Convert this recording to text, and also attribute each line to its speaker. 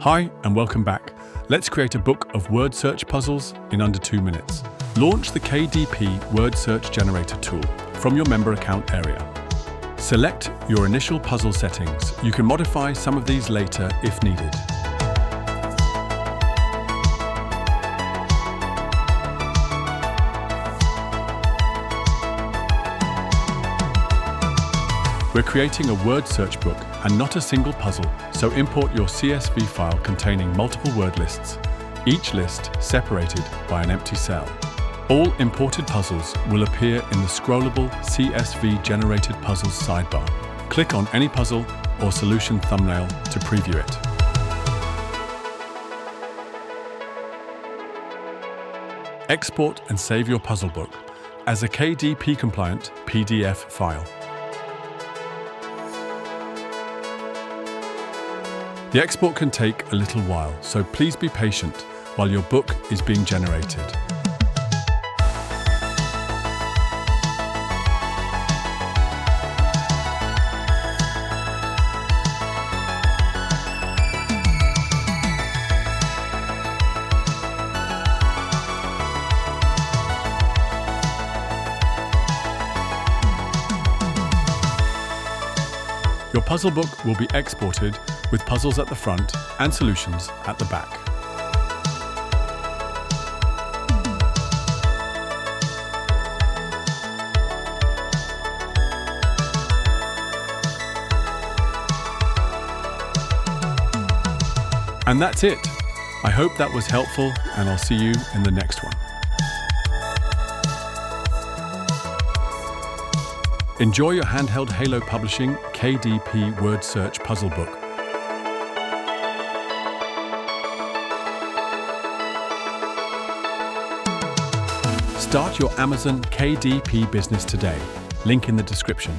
Speaker 1: Hi and welcome back. Let's create a book of word search puzzles in under 2 minutes. Launch the KDP word search generator tool from your member account area. Select your initial puzzle settings. You can modify some of these later if needed. We're creating a word search book and not a single puzzle, so import your CSV file containing multiple word lists, each list separated by an empty cell. All imported puzzles will appear in the scrollable CSV generated puzzles sidebar. Click on any puzzle or solution thumbnail to preview it. Export and save your puzzle book as a KDP-compliant PDF file. The export can take a little while, so please be patient while your book is being generated. Your puzzle book will be exported with puzzles at the front and solutions at the back. And that's it. I hope that was helpful, and I'll see you in the next one. Enjoy your handheld Halo Publishing KDP Word Search Puzzle Book. Start your Amazon KDP business today. Link in the description.